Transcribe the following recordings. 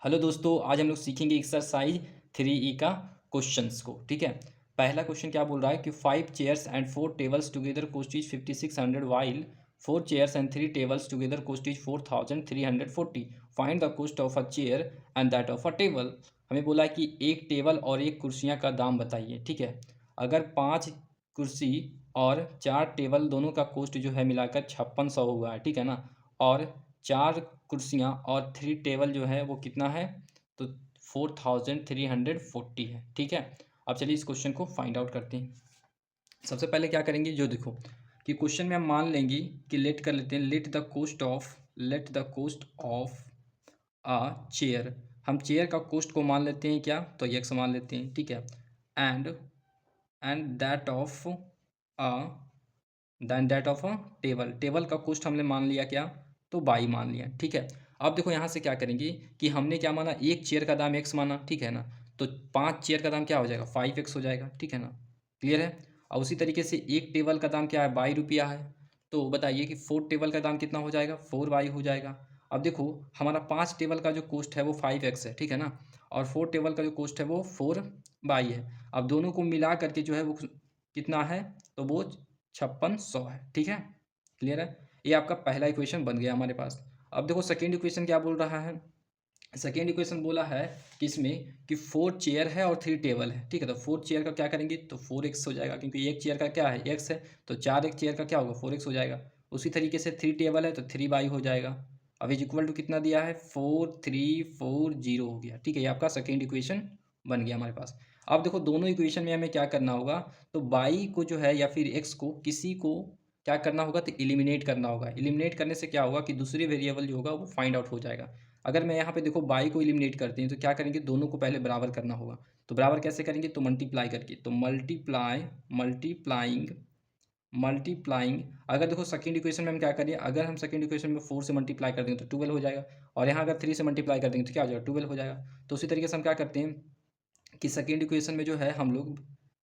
Hello दोस्तों, आज हम लोग सीखेंगे एक्सरसाइज 3E का क्वेश्चंस को। ठीक है। पहला क्वेश्चन क्या बोल रहा है कि 5 chairs and 4 tables together cost is 5600 while 4 chairs and 3 tables together cost is 4340। Find the cost of a chair and that of a table. हमें बोला है कि एक टेबल और एक कुर्सियाँ का दाम बताइए। ठीक है। अगर 5 कुर्सी और 4 टेबल दोनों का कॉस्ट जो है मिलाकर 5600 हुआ है, ठीक है ना। और 4 कुर्सियाँ और 3 टेबल जो है वो कितना है, तो 4340 है। ठीक है। अब चलिए इस क्वेश्चन को फाइंड आउट करते हैं। सबसे पहले क्या करेंगे, जो देखो कि क्वेश्चन में हम मान लेंगे कि लेट कर लेते हैं, let the cost of a chair. हम चेयर का कॉस्ट को मान लेते हैं क्या, तो एक्स मान लेते हैं। ठीक है। And and a that of a table. Table का कॉस्ट हमने मान लिया क्या, तो बाई मान लिया। ठीक है। अब देखो यहाँ से क्या करेंगे कि हमने क्या माना, एक चेयर का दाम एक्स माना। ठीक है ना। तो 5 चेयर का दाम क्या हो जाएगा, 5x हो जाएगा। ठीक है ना। क्लियर है। और उसी तरीके से एक टेबल का दाम क्या है, 22 रुपया है। तो बताइए कि 4 टेबल का दाम कितना हो जाएगा, 4 बाई हो जाएगा। अब देखो हमारा 5 टेबल का जो कॉस्ट है वो 5x है। ठीक है ना। और 4 टेबल का जो कॉस्ट है वो 4 बाई है। अब दोनों को मिला करके जो है वो कितना है, तो वो 5600 है। ठीक है। क्लियर है। ये आपका पहला इक्वेशन बन गया हमारे पास। अब देखो सेकेंड इक्वेशन क्या बोल रहा है। सेकेंड इक्वेशन बोला है कि इसमें कि 4 चेयर है और 3 टेबल है। ठीक है। तो 4 चेयर का क्या करेंगे, तो 4x हो जाएगा, क्योंकि एक चेयर का क्या है, x है। तो 4 एक चेयर का क्या होगा, 4x हो जाएगा। उसी तरीके से 3 टेबल है तो 3 बाई हो जाएगा। अब इज इक्वल टू कितना दिया है, 4340 हो गया। ठीक है। ये आपका सेकेंड इक्वेशन बन गया हमारे पास। अब देखो दोनों इक्वेशन में हमें क्या करना होगा, तो बाई को जो है या फिर एक्स को किसी को क्या करना होगा, तो एलिमिनेट करना होगा। एलिमिनेट करने से क्या होगा कि दूसरे वेरिएबल जो होगा वो फाइंड आउट हो जाएगा। अगर मैं यहाँ पे देखो बाई को एलिमिनेट करते हैं तो क्या करेंगे, दोनों को पहले बराबर करना होगा। तो बराबर कैसे करेंगे, तो मल्टीप्लाई करके। तो मल्टीप्लाइंग अगर देखो सेकंड इक्वेशन में हम क्या करें, अगर हम सेकंड इक्वेशन में 4 से मल्टीप्लाई कर देंगे तो 12 हो जाएगा। और यहाँ अगर 3 से मल्टीप्लाई कर देंगे तो क्या हो जाएगा, 12 हो जाएगा। तो उसी तरीके से हम क्या करते हैं कि सेकेंड इक्वेशन में जो है हम लोग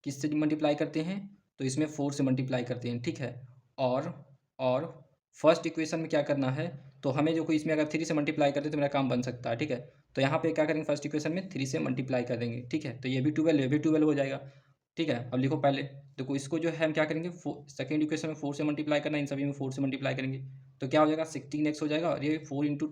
किससे मल्टीप्लाई करते हैं, तो इसमें 4 से मल्टीप्लाई करते हैं। ठीक है। और और फर्स्ट इक्वेशन में क्या करना है, तो हमें जो कोई इसमें अगर 3 से मल्टीप्लाई करते हैं तो मेरा काम बन सकता है। ठीक है। तो यहाँ पे क्या करेंगे, फर्स्ट इक्वेशन में 3 से मल्टीप्लाई कर देंगे। ठीक है। तो ये भी 12, ये भी 12 हो जाएगा। ठीक है। अब लिखो पहले, देखो इसको जो है हम क्या करेंगे, सेकेंड इक्वेशन में 4 से मल्टीप्लाई करना है, इन सभी में 4 से मल्टीप्लाई करेंगे। तो क्या हो जाएगा, 16x हो जाएगा। और ये 4 इंटू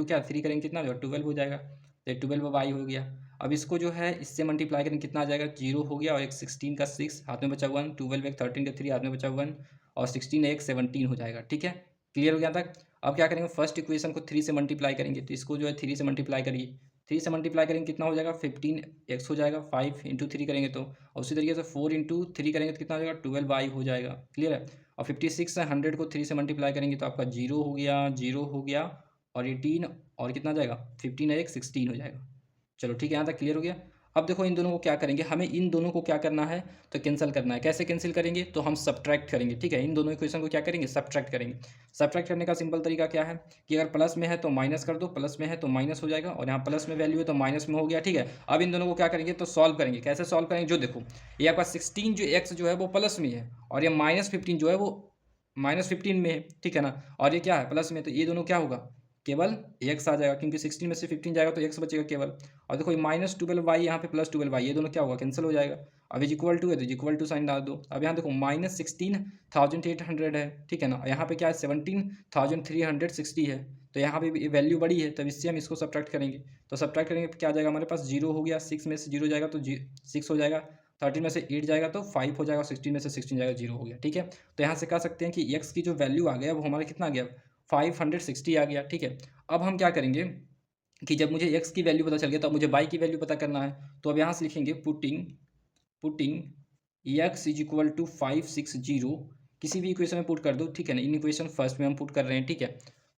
क्या 3 करेंगे, कितना हो जाएगा, 12 हो जाएगा। तो ये 12 बाई हो गया। अब इसको जो है इससे मल्टीप्लाई करेंगे, कितना आ जाएगा, 0 हो गया। और एक 16 का 6 हाथ में बचा 1, 12 एक 13 का 3 हाथ में बचा 1, और 16 एक 17 हो जाएगा। ठीक है। क्लियर हो गया तक। अब क्या करेंगे, फर्स्ट इक्वेशन को 3 से मल्टीप्लाई करेंगे, तो इसको जो है 3 से मल्टीप्लाई करिए। 3 से मल्टीप्लाई करेंगे कितना हो जाएगा, 15x हो जाएगा। 5 इंटू 3 करेंगे तो, और उसी तरीके से 4 इंटू 3 करेंगे तो कितना हो जाएगा, 12 बाई हो जाएगा। क्लियर है। और 56 से 100 को 3 से मल्टीप्लाई करेंगे तो आपका 0 हो गया, 0 हो गया। और 18 और कितना आ जाएगा, 15 एक 16 हो जाएगा। चलो ठीक है, यहाँ तक क्लियर हो गया। अब देखो इन दोनों को क्या करेंगे, हमें इन दोनों को क्या करना है, तो कैंसिल करना है। कैसे कैंसिल करेंगे, तो हम सब्ट्रैक्ट करेंगे। ठीक है। इन दोनों इक्वेशन को क्या करेंगे, सब्ट्रैक्ट करेंगे। सब्ट्रैक्ट करने का सिंपल तरीका क्या है कि अगर प्लस में है तो माइनस कर दो, प्लस में है तो माइनस हो जाएगा, और यहाँ प्लस में वैल्यू है तो माइनस में हो गया। ठीक है। अब इन दोनों को क्या करेंगे, तो सॉल्व करेंगे। कैसे सॉल्व करेंगे, जो देखो ये आपका 16 जो एक्स जो है वो प्लस में है, और ये -15 जो है वो -15 में है। ठीक है ना। और ये क्या है, प्लस में, तो ये दोनों क्या होगा, केवल एक्स आ जाएगा, क्योंकि 16 में से 15 जाएगा तो एक्स बचेगा केवल। और देखो -12y यहाँ पे +12y, ये दोनों क्या होगा, कैंसिल हो जाएगा। अब इज इक्वल टू है तो इक्वल टू साइन डाल दो। अब यहाँ देखो -16,800 है। ठीक है ना। यहाँ पे क्या है, 17,360 है। तो यहाँ पे भी वैल्यू बड़ी है, तब इससे हम इसको सब्ट्रैक्ट करेंगे। तो सब्ट्रैक्ट करेंगे तो क्या आ जाएगा हमारे पास, 0 हो गया। 6 में से 0 जाएगा तो 6 हो जाएगा। 13 में से 8 जाएगा तो 5 हो जाएगा। 16 में से 16 जाएगा, 0 हो गया। ठीक है। तो यहाँ से कह सकते हैं कि x की जो वैल्यू आ गया वो हमारा कितना आ गया, 560 आ गया। ठीक है। अब हम क्या करेंगे कि जब मुझे x की वैल्यू पता चल गया तो अब मुझे y की वैल्यू पता करना है। तो अब यहाँ से लिखेंगे putting x is equal to 560, किसी भी इक्वेशन में पुट कर दो। ठीक है ना। इन इक्वेशन फर्स्ट में हम पुट कर रहे हैं। ठीक है।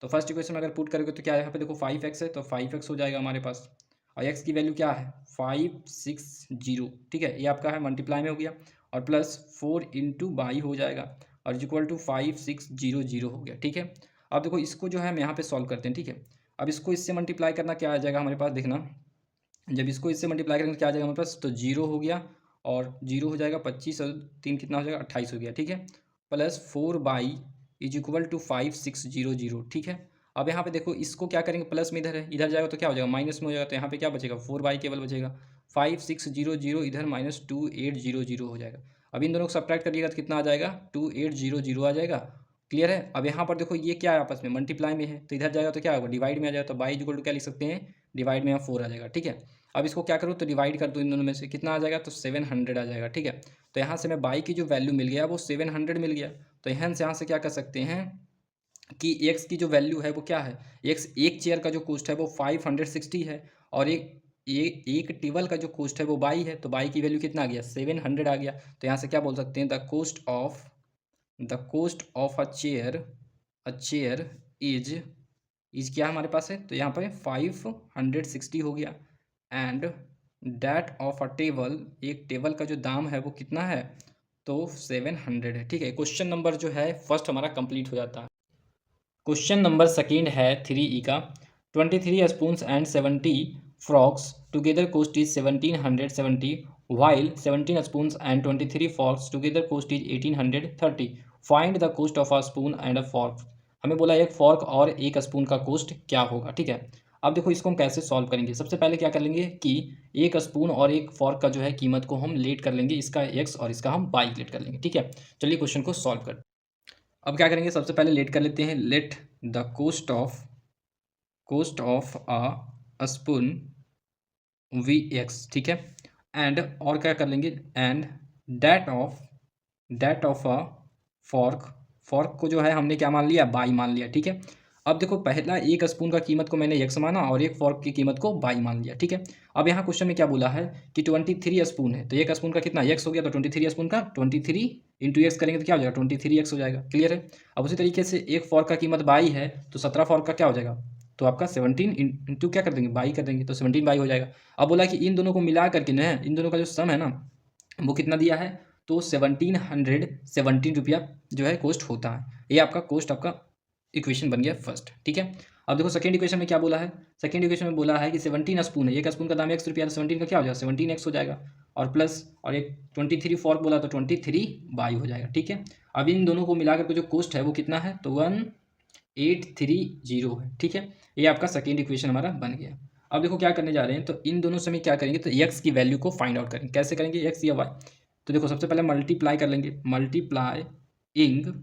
तो फर्स्ट इक्वेशन में अगर पुट करोगे तो क्या है, यहाँ पे देखो 5x है तो 5x हो जाएगा हमारे पास। और x की वैल्यू क्या है, 560। ठीक है। ये आपका है मल्टीप्लाई में हो गया, और प्लस 4 इंटू बाई हो जाएगा, और इक्वल टू 5600 हो गया। ठीक है। अब देखो इसको जो है हम यहाँ पे सॉल्व करते हैं। ठीक है। अब इसको इससे मल्टीप्लाई करना क्या आ जाएगा हमारे पास, देखना जब इसको इससे मल्टीप्लाई करेंगे क्या आ जाएगा हमारे पास, तो 0 हो गया। और 0 हो जाएगा, 25 और 3 कितना हो जाएगा, 28 हो गया। ठीक है। Plus 4 y is equal to 5600। ठीक है। अब यहाँ पे देखो इसको क्या करेंगे, प्लस में इधर है, इधर जाएगा तो क्या हो जाएगा, माइनस में हो जाएगा, तो यहाँ पे क्या बचेगा, 4y केवल बचेगा। 5600 इधर माइनस 2800 हो जाएगा। अब इन दोनों को सब्ट्रैक्ट करिएगा तो कितना आ जाएगा, 2800 आ जाएगा। क्लियर है। अब यहाँ पर देखो ये क्या है, आपस में मल्टीप्लाई में है, तो इधर जाएगा तो क्या होगा, डिवाइड में आ जाएगा, तो बाई इक्वल टू क्या लिख सकते हैं, डिवाइड में यहाँ 4 आ जाएगा। ठीक है। अब इसको क्या करो, तो डिवाइड कर दो इन दोनों में से, कितना आ जाएगा, तो 700 आ जाएगा। ठीक है। तो यहाँ से मैं बाई की जो वैल्यू मिल गया वो 700 मिल गया। तो यहाँ से क्या कर सकते हैं कि एक्स की जो वैल्यू है वो क्या है, एक्स एक चेयर का जो कॉस्ट है वो 560 है, और एक टेबल का जो कॉस्ट है वो बाई है, तो बाई की वैल्यू कितना आ गया, 700 आ गया। तो यहाँ से क्या बोल सकते हैं, the cost of a chair is क्या हमारे पास है, तो यहाँ पर 560 हो गया। And that of a table, एक टेबल का जो दाम है वो कितना है, तो 700 है। ठीक है। क्वेश्चन नंबर जो है फर्स्ट हमारा कंप्लीट हो जाता है। क्वेश्चन नंबर सेकेंड है 3E का, 23 spoons and 70 forks together cost is 1770, while 17 spoons and 23 forks together cost is 1830. Find the cost of a spoon and a fork. हमें बोला एक फॉर्क और एक स्पून का कोस्ट क्या होगा। ठीक है। अब देखो इसको हम कैसे सॉल्व करेंगे। सबसे पहले क्या कर लेंगे कि एक स्पून और एक फॉर्क का जो है कीमत को हम लेट कर लेंगे, इसका एक्स और इसका हम वाई लेट कर लेंगे। ठीक है। चलिए क्वेश्चन को सॉल्व कर। अब क्या करेंगे, सबसे पहले लेट कर लेते हैं, let the cost of a spoon be x. ठीक है। एंड और क्या कर लेंगे, and that of a fork को जो है हमने क्या मान लिया, बाई मान लिया। ठीक है। अब देखो पहला एक स्पून का कीमत को मैंने एक्स माना और एक फॉर्क की कीमत को बाई मान लिया। ठीक है। अब यहाँ क्वेश्चन में क्या बोला है कि 23 स्पून है, तो एक स्पून का कितना एक्स हो गया, तो 23 स्पून का 23 इंटू एक्स करेंगे तो क्या हो जाएगा, 23x हो जाएगा। क्लियर है। अब उसी तरीके से एक फॉर्क का कीमत बाई है, तो 17 फॉर्क का क्या हो जाएगा, तो आपका 17 इंटू क्या कर देंगे, बाई कर देंगे, तो 17 बाई हो जाएगा। अब बोला कि इन दोनों को मिला करके ना, इन दोनों का जो सम है ना वो कितना दिया है, तो 1717 रुपया जो है कोस्ट होता है। ये आपका कोस्ट आपका इक्वेशन बन गया फर्स्ट। ठीक है। अब देखो सेकंड इक्वेशन में क्या बोला है, सेकंड इक्वेशन में बोला है कि 17 स्पून है, एक स्पून का दाम ₹1, तो 17 का क्या हो जाएगा, 17x हो जाएगा, और प्लस और एक 23 फॉर्क बोला तो 23 बाई हो जाएगा। ठीक है। अब इन दोनों को मिलाकर के जो कोस्ट है वो कितना है, तो 1830 है। ठीक है। ये आपका सेकेंड इक्वेशन हमारा बन गया। अब देखो क्या करने जा रहे हैं, तो इन दोनों से में क्या करेंगे, तो एक्स की वैल्यू को फाइंड आउट करेंगे। कैसे करेंगे, एक्स या वाई, तो देखो सबसे पहले मल्टीप्लाई कर लेंगे, मल्टीप्लाइंग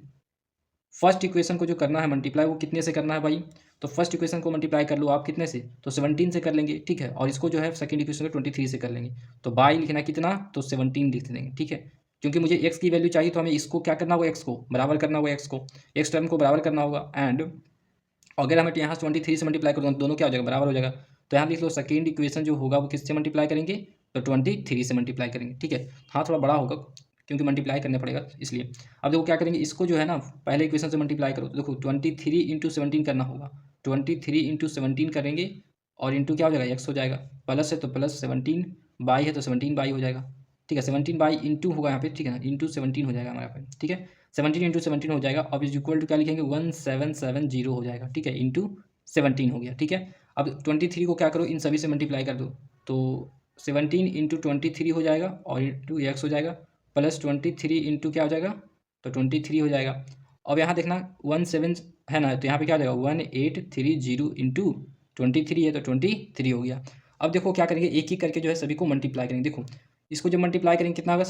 फर्स्ट इक्वेशन को जो करना है मल्टीप्लाई, वो कितने से करना है भाई, तो फर्स्ट इक्वेशन को मल्टीप्लाई कर लो आप कितने से, तो 17 से कर लेंगे। ठीक है। और इसको जो है सेकंड इक्वेशन को 23 से कर लेंगे, तो बाई लिखना कितना, तो 17 लिख देंगे। ठीक है। क्योंकि मुझे एक्स की वैल्यू चाहिए, तो हमें इसको क्या करना होगा, एक्स को बराबर करना होगा, एक्स टर्म को बराबर करना होगा। एंड अगर हमें यहाँ 23 से मल्टीप्लाई कर दूँगा, दोनों क्या हो जाएगा, बराबर हो जाएगा। तो यहाँ लिख लो सेकेंड इक्वेशन जो होगा वो किससे मल्टीप्लाई करेंगे, तो 23 से मल्टीप्लाई करेंगे। ठीक है। हाँ थोड़ा बड़ा होगा क्योंकि मल्टीप्लाई करना पड़ेगा इसलिए। अब देखो क्या करेंगे, इसको जो है ना पहले इक्वेशन से मल्टीप्लाई करो, तो देखो 23 इंटू 17 करना होगा, 23 इंटू 17 करेंगे और इंटू क्या हो जाएगा, एक्स हो जाएगा, प्लस है तो प्लस 17 बाई है तो 17 बाई हो जाएगा। ठीक है। 17 बाई इंटू होगा यहाँ पे, ठीक है ना, इंटू 17 हो जाएगा हमारे पे। ठीक है। 17 इंटू 17 हो जाएगा। अब इज इक्वल टू क्या लिखेंगे, 1770 हो जाएगा। ठीक है। इंटू 17 हो गया। ठीक है। अब 23 को क्या करो, इन सभी से मल्टीप्लाई कर दो, तो 17 इंटू 23 हो जाएगा और इंटू एक्स हो जाएगा, प्लस 23 इंटू क्या हो जाएगा, तो 23 हो जाएगा। अब यहाँ देखना 17 है ना, तो यहाँ पे क्या हो जाएगा 1830 इंटू 23 है तो 23 हो गया। अब देखो क्या करेंगे, एक एक करके जो है सभी को मल्टीप्लाई करेंगे। देखो इसको जब मल्टीप्लाई करेंगे कितना होगा,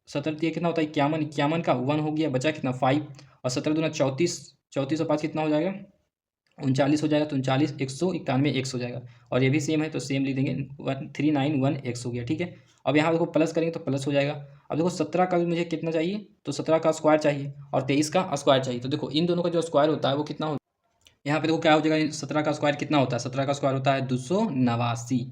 17 कितना होता है 51, 51 का 1 हो गया, बचा कितना 5, और 17 दूना 34, 34 और 5 कितना हो जाएगा 39 हो जाएगा, तो 39 191 एक्स हो जाएगा। और ये भी सेम है तो सेम लिख देंगे 1391 एक्स हो गया। ठीक है। अब यहाँ देखो प्लस करेंगे तो प्लस हो जाएगा। अब देखो 17 का भी मुझे कितना चाहिए, तो 17 का स्क्वायर चाहिए और 23 का स्क्वायर चाहिए। तो देखो इन दोनों का जो स्क्वायर होता है वो कितना होता है, यहाँ पे देखो क्या हो जाएगा, 17 का स्क्वायर कितना होता है, 17 का स्क्वायर होता है 289।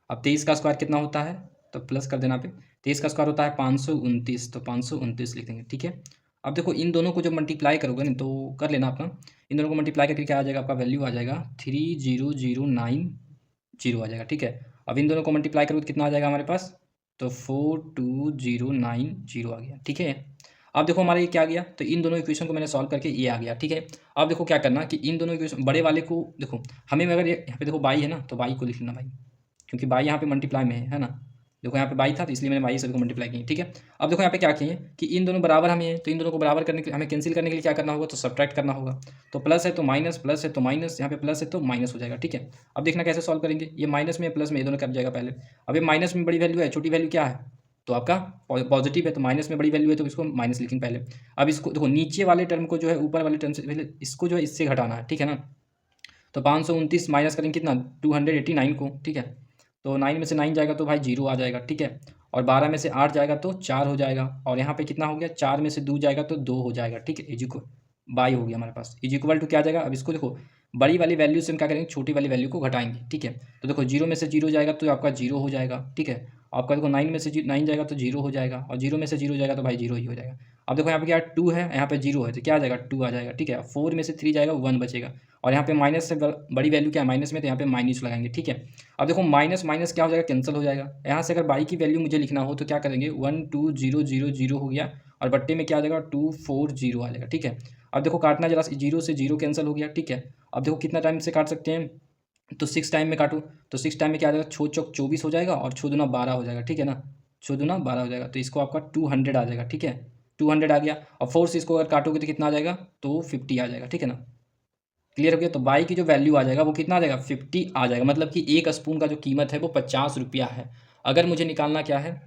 अब 23 का स्क्वायर कितना होता है, तो प्लस कर देना पे, 23 का स्क्वायर होता है 529, तो 529 लिख देंगे। ठीक है। अब देखो इन दोनों को जब मल्टीप्लाई करोगे ना, तो कर लेना अपना, इन दोनों को मल्टीप्लाई करके क्या आ जाएगा, आपका वैल्यू आ जाएगा 30090 आ जाएगा। ठीक है। अब इन दोनों को मल्टीप्लाई करोगे तो कितना आ जाएगा हमारे पास, तो 42090 आ गया। ठीक है। अब देखो हमारा ये क्या आ गया, तो इन दोनों इक्वेशन को मैंने सॉल्व करके ये आ गया। ठीक है। अब देखो क्या करना कि इन दोनों इक्वेशन बड़े वाले को देखो, हमें अगर यहाँ पे देखो बाई है ना, तो बाई को लिख लेना भाई, क्योंकि बाई यहाँ पे मल्टीप्लाई में है ना, देखो यहाँ पे बाई था तो इसलिए मैंने बाई सभी को मल्टीप्लाई किया, ठीक है। अब देखो यहाँ पे क्या किए कि इन दोनों बराबर हमें है, तो इन दोनों को बराबर करने के लिए हमें कैंसिल करने के लिए क्या करना होगा, तो सब्ट्रैक्ट करना होगा। तो प्लस है तो माइनस, प्लस है तो माइनस, यहाँ पे प्लस है तो माइनस हो जाएगा, ठीक है। अब देखना कैसे सॉल्व करेंगे, ये माइनस में प्लस में ये दोनों कट जाएगा पहले। अब ये माइनस में बड़ी वैल्यू है, छोटी वैल्यू क्या है, तो आपका पॉजिटिव है, तो माइनस में बड़ी वैल्यू है तो इसको माइनस लिखेंगे पहले। अब इसको देखो नीचे वाले टर्म को जो है ऊपर वाले टर्म से पहले इसको जो है इससे घटाना है, ठीक है ना। तो 529 माइनस करेंगे कितना, 289 को, ठीक है। तो 9 में से 9 जाएगा तो भाई 0 आ जाएगा, ठीक है। और 12 में से 8 जाएगा तो 4 हो जाएगा, और यहाँ पे कितना हो गया, 4 में से 2 जाएगा तो 2 हो जाएगा, ठीक है। इज बाई हो गया हमारे पास, इज इक्वल टू क्या आ जाएगा। अब इसको देखो बड़ी वाली वैल्यू से हम क्या करेंगे, छोटी वाली वैल्यू को घटाएंगे, ठीक है। तो देखो 0 में से 0 जाएगा तो आपका 0 हो जाएगा, ठीक है। आपका देखो 9 में से 9 जाएगा तो 0 हो जाएगा, और 0 में से 0 जाएगा तो भाई 0 ही हो जाएगा। अब देखो यहाँ पे क्या 2 है, यहाँ पे 0 है, तो क्या आ जाएगा 2 आ जाएगा, ठीक है। 4 में से 3 जाएगा 1 बचेगा, और यहाँ पे माइनस से बड़ी वैल्यू क्या है माइनस में, तो यहाँ पे माइनस लगाएंगे, ठीक है। अब देखो माइनस माइनस क्या हो जाएगा, कैंसिल हो जाएगा। यहाँ से अगर बाई की वैल्यू मुझे लिखना हो तो क्या करेंगे, 12000 हो गया, और बट्टे में क्या आ जाएगा 240 आ जाएगा, ठीक है। अब देखो काटना जरा, 0 से 0 कैंसिल हो गया, ठीक है। अब देखो कितना टाइम से काट सकते हैं, तो 6 टाइम में काटो, तो 6 टाइम में क्या आ जाएगा, 6 चौक 24 हो जाएगा, और 6 दूना 12 हो जाएगा, ठीक है ना। 6 दूना 12 हो जाएगा, तो इसको आपका 200 आ जाएगा, ठीक है। 200 आ गया, और 4 से इसको अगर काटोगे तो कितना आ जाएगा, तो 50 आ जाएगा, ठीक है ना। क्लियर हो गया। तो बाई की जो वैल्यू आ जाएगा वो कितना आ जाएगा, 50 आ जाएगा, मतलब कि एक स्पून का जो कीमत है वो 50 रुपया है। अगर मुझे निकालना क्या है,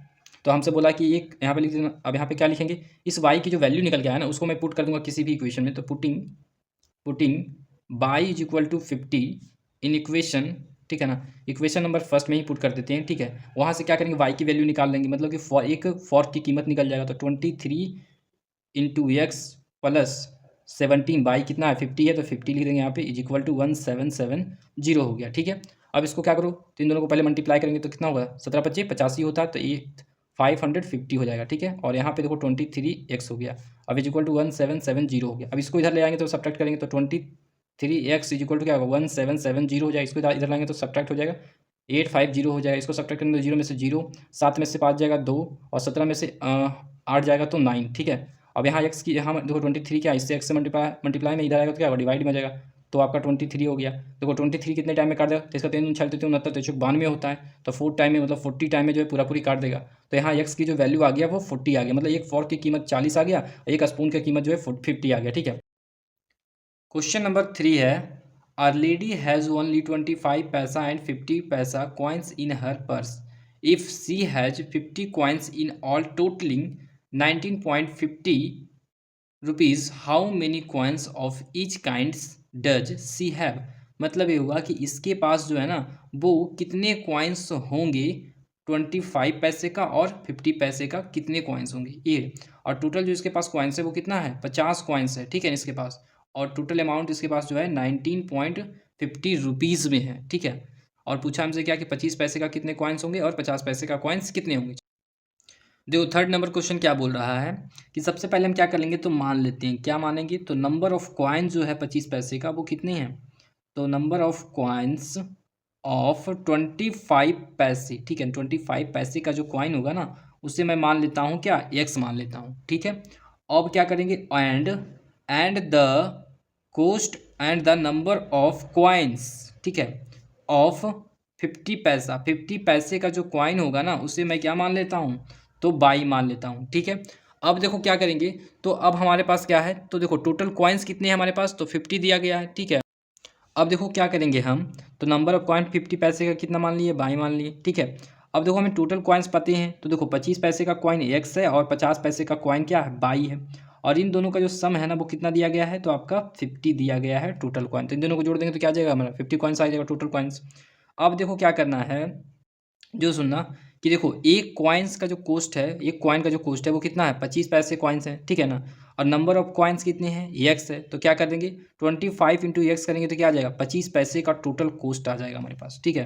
तो हमसे बोला कि एक यहाँ पे लिख देना। अब यहाँ पे क्या लिखेंगे, इस बाई की जो वैल्यू निकल के आया ना उसको मैं पुट कर दूंगा किसी भी इक्वेशन में, तो putting y is equal to 50 in equation, ठीक है ना। इक्वेशन नंबर फर्स्ट में ही पुट कर देते हैं, ठीक है। वहाँ से क्या करेंगे, वाई की वैल्यू निकाल लेंगे, मतलब कि एक फॉर्क की कीमत निकल जाएगा, तो 23 इंटू एक्स प्लस 17 बाई कितना है 50 है, तो 50 लिख देंगे यहाँ पे, इज इक्वल टू 1770 हो गया, ठीक है। अब इसको क्या करो, तो इन दोनों को पहले मल्टीप्लाई करेंगे तो कितना होगा, 17 25 85 होता है, तो ये 550 हो जाएगा, ठीक है। और यहाँ पे देखो 23x हो गया, अब इज इक्वल टू 1770 हो गया। अब इसको इधर ले आएंगे तो सब्ट्रैक्ट करेंगे, तो 23x इज इक्वल टू क्या होगा, 1770 हो जाएगा। इसको इधर लाएंगे तो सब्ट्रैक्ट हो जाएगा 850 हो जाएगा। इसको सब्ट्रैक्ट करेंगे तो 0 में से 0, 7 में से 5 जाएगा 2, और 17 में से 8 जाएगा तो 9, ठीक है। अब यहाँ एक्स की, यहाँ देखो 23 क्या, इससे एक्स से मल्टीप्लाई में इधर आएगा तो क्या होगा, डिवाइड में जाएगा, तो आपका 23 हो गया। देखो 23 कितने टाइम में काट देगा, तो इसका 3 6 3 69 तो 92 होता है, तो 4 टाइम में मतलब 40 टाइम में जो है पूरा पूरी काट देगा। तो यहाँ एक्स की जो वैल्यू आ गया वो 40 आ गया, मतलब एक फॉर्क की कीमत 40 आ गया, एक स्पून की कीमत जो है 50 आ गया, ठीक है। क्वेश्चन नंबर 3 है, अ लेडी हैज़ ओनली 25 पैसा and 50 paisa coins in her purse. If she has 50 coins in all totalling 19.50 rupees, how many coins of each kinds does she have. मतलब ये हुआ कि इसके पास जो है ना वो कितने कॉइन्स होंगे, 25 पैसे का और 50 पैसे का कितने कॉइन्स होंगे ये। और टोटल जो इसके पास कॉइन्स है वो कितना है, 50 कॉइन्स है, ठीक है इसके पास। और टोटल अमाउंट इसके पास जो है 19.50 रुपीज़ में है, ठीक है। और पूछा हमसे क्या कि 25 पैसे का कितने कॉइन्स होंगे और 50 पैसे का कॉइन्स कितने होंगे। देखो थर्ड नंबर क्वेश्चन क्या बोल रहा है कि सबसे पहले हम क्या कर लेंगे, तो मान लेते हैं, क्या मानेंगे, तो नंबर ऑफ कॉइन्स जो है 25 पैसे का वो कितने हैं, तो नंबर ऑफ कॉइन्स ऑफ 25 पैसे, ठीक है। 25 पैसे का जो कॉइन होगा ना उसे मैं मान लेता हूँ क्या, एक्स मान लेता हूँ, ठीक है। अब क्या करेंगे, and the cost and the number of coins, ठीक है, ऑफ 50 पैसा, 50 पैसे का जो कॉइन होगा ना उसे मैं क्या मान लेता हूँ, तो बाई मान लेता हूँ, ठीक है। अब देखो क्या करेंगे, तो अब हमारे पास क्या है, तो देखो टोटल कॉइन्स कितने हैं हमारे पास, तो 50 दिया गया है, ठीक है। अब देखो क्या करेंगे हम, तो नंबर ऑफ कॉइन 50 पैसे का कितना मान लिए, बाई मान लिए, ठीक है। अब देखो हमें टोटल कॉइन्स पते हैं, तो देखो 25 पैसे का कॉइन एक्स है और 50 पैसे का कॉइन क्या है, बाई है। और इन दोनों का जो सम है ना वो कितना दिया गया है, तो आपका 50 दिया गया है टोटल कॉइन। तो इन दोनों को जोड़ देंगे तो क्या आ जाएगा हमारा, 50 कॉइन्स आ जाएगा टोटल कॉइन्स। अब देखो क्या करना है, जो सुनना कि देखो एक कॉइन्स का जो कॉस्ट है, एक कॉइन का जो कॉस्ट है वो कितना है, 25 पैसे कॉइन्स है, ठीक है ना। और नंबर ऑफ कॉइन्स कितने हैं, एक्स है, तो क्या कर देंगे 25 इंटू एक्स करेंगे तो क्या आ जाएगा, 25 पैसे का टोटल कॉस्ट आ जाएगा हमारे पास, ठीक है।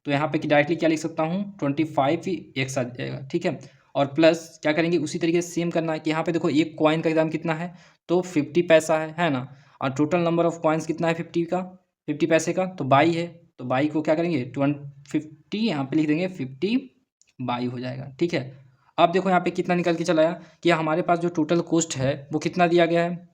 तो यहाँ पे डायरेक्टली क्या लिख सकता हूँ, 25 ही एक्स आ जाएगा, ठीक है। और प्लस क्या करेंगे, उसी तरीके से सेम करना है कि यहाँ पे देखो एक कॉइन का दाम कितना है, तो 50 पैसा है ना। और टोटल नंबर ऑफ कॉइन्स कितना है 50 का, 50 पैसे का, तो बाई है, तो बाई को क्या करेंगे 50 यहाँ पे लिख देंगे 50 बाई हो जाएगा, ठीक है। अब देखो यहाँ पे कितना निकल के चला आया कि हमारे पास जो टोटल कॉस्ट है वो कितना दिया गया है,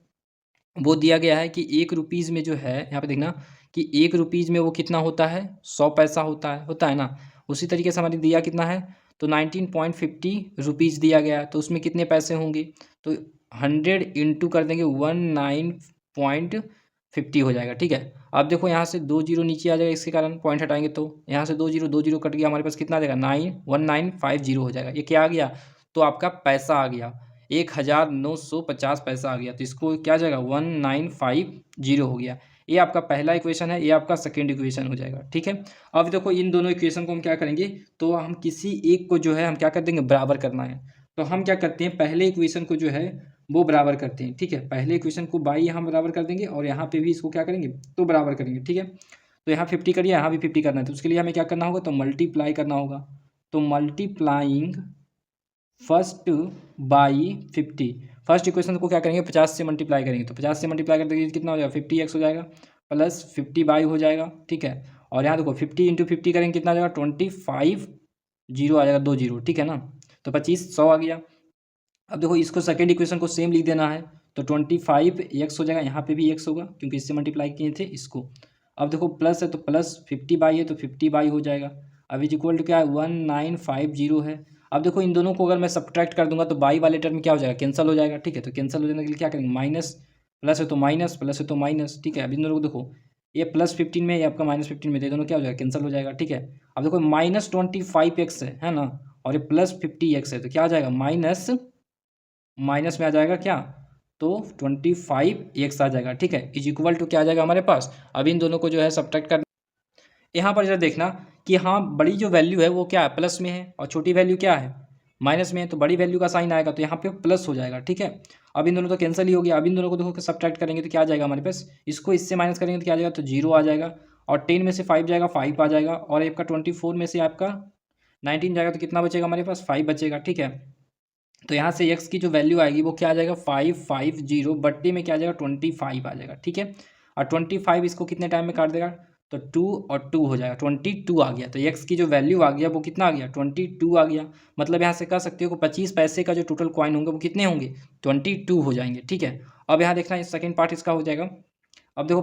वो दिया गया है कि 1 रुपीज़ में जो है, यहाँ पे देखना कि 1 रुपीज़ में वो कितना होता है, 100 पैसा होता है ना। उसी तरीके से हमारे दिया कितना है, तो 19.50 रुपीज़ दिया गया, तो उसमें कितने पैसे होंगे, तो 100 इंटू कर देंगे 19.50 हो जाएगा। ठीक है, अब देखो यहाँ से 2 जीरो नीचे आ जाएगा, इसके कारण पॉइंट हटाएंगे तो यहाँ से 2 जीरो कट गया, हमारे पास कितना आ जाएगा 1950 हो जाएगा। ये क्या आ गया, तो आपका पैसा आ गया 1950 पैसा आ गया, तो इसको क्या आ जाएगा 1950 हो गया। ये आपका पहला इक्वेशन है, ये आपका सेकेंड इक्वेशन हो जाएगा। ठीक है, अब देखो इन दोनों इक्वेशन को हम क्या करेंगे, तो हम किसी एक को जो है हम क्या कर देंगे, बराबर करना है। तो हम क्या करते हैं, पहले इक्वेशन को जो है वो बराबर करते हैं। ठीक है, पहले इक्वेशन को बाई यहाँ बराबर कर देंगे और यहाँ पे भी इसको क्या करेंगे, तो बराबर करेंगे। ठीक है, तो यहाँ 50 करिए, यहाँ भी 50 करना है, तो उसके लिए हमें क्या करना होगा, तो मल्टीप्लाई करना होगा। तो multiplying first by 50, first equation को क्या करेंगे 50 से मल्टीप्लाई करेंगे, तो 50 से मल्टीप्लाई कर देंगे कितना हो जाएगा 50x हो जाएगा प्लस 50 बाई हो जाएगा। ठीक है, और यहाँ देखो 50 इंटू 50 करेंगे कितना आ जाएगा 25 जीरो आ जाएगा, 2 जीरो। ठीक है ना, तो 25 100 आ गया। अब देखो इसको सेकेंड इक्वेशन को सेम लिख देना है, तो 25x हो जाएगा, यहाँ पे भी x होगा क्योंकि इससे मल्टीप्लाई किए थे इसको। अब देखो प्लस है तो प्लस 50 बाई है तो 50 बाई हो जाएगा। अब इज इक्वल टू क्या है 1950 है। अब देखो इन दोनों को अगर मैं सब्ट्रैक्ट कर दूंगा तो बाई वाले टर्म में क्या हो जाएगा, कैंसिल हो जाएगा। ठीक है, तो कैंसिल हो जाने के लिए क्या करेंगे, माइनस, प्लस है तो माइनस, प्लस है तो माइनस। ठीक है, अब इन दोनों को देखो, ये प्लस 15 में, ये आपका -15 में, तो ये दोनों क्या हो जाएगा, कैंसिल हो जाएगा। ठीक है, अब देखो -25x है ना, और ये +50x है, तो क्या आ जाएगा माइनस में आ जाएगा क्या, तो 25x आ जाएगा। ठीक है, इज इक्वल टू क्या आ जाएगा हमारे पास, अब इन दोनों को जो है सब्ट्रैक्ट कर, यहाँ पर जरा देखना कि हाँ बड़ी जो वैल्यू है वो क्या है, प्लस में है, और छोटी वैल्यू क्या है, माइनस में है, तो बड़ी वैल्यू का साइन आएगा तो यहाँ पे प्लस हो जाएगा। ठीक है, अब इन दोनों तो कैंसिल ही हो गया। अब इन दोनों को देखो सब्ट्रैक्ट करेंगे तो क्या आ जाएगा हमारे पास, इसको इससे माइनस करेंगे तो क्या आ जाएगा, तो 0 आ जाएगा, और 10 में से 5 जाएगा 5 आ जाएगा, और आपका 24 में से आपका 19 जाएगा तो कितना बचेगा हमारे पास 5 बचेगा। ठीक है, तो यहाँ से x की जो वैल्यू आएगी वो क्या आ जाएगा 550 बट्टे में क्या आ जाएगा 25 आ जाएगा। ठीक है, और 25 इसको कितने टाइम में काट देगा, तो 2 और 2 हो जाएगा, 22 आ गया। तो x की जो वैल्यू आ गया वो कितना आ गया 22 आ गया। मतलब यहाँ से कह सकते हो कि 25 पैसे का जो टोटल कॉइन होंगे वो कितने होंगे 22 हो जाएंगे। ठीक है, अब यहाँ देखना सेकेंड पार्ट इसका हो जाएगा। अब देखो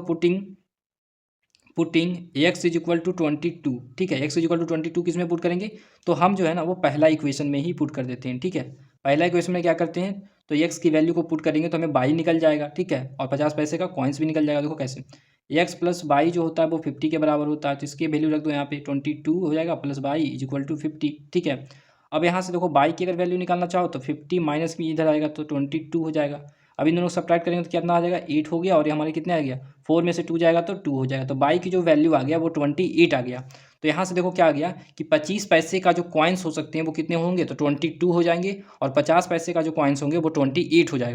putting x is equal to 22। ठीक है, x इज इक्वल टू 22 किस में पुट करेंगे, तो हम जो है ना वो पहला इक्वेशन में ही पुट कर देते हैं। ठीक है, पहला इक्वेशन में क्या करते हैं, तो x की वैल्यू को पुट करेंगे तो हमें बाई निकल जाएगा। ठीक है, और 50 पैसे का कॉइन्स भी निकल जाएगा। देखो कैसे, x प्लस बाई जो होता है वो 50 के बराबर होता है, तो इसकी वैल्यू रख दो यहाँ पे 22 हो जाएगा plus y is equal to 50। ठीक है, अब यहाँ से देखो बाई की अगर वैल्यू निकालना चाहो तो 50 माइनस में इधर आएगा तो 22 हो जाएगा। अब इन दोनों को सब्ट्रैक्ट करेंगे तो कितना आ जाएगा 8 हो गया, और ये हमारे कितने आ गया 4 में से 2 जाएगा तो 2 हो जाएगा। तो बाई की जो वैल्यू आ गया वो 28 आ गया। तो यहाँ से देखो क्या आ गया कि 25 पैसे का जो कॉइन्स हो सकते हैं वो कितने होंगे, तो 22 हो जाएंगे, और 50 पैसे का जो कॉइन्स होंगे वो 28 हो जाएगा।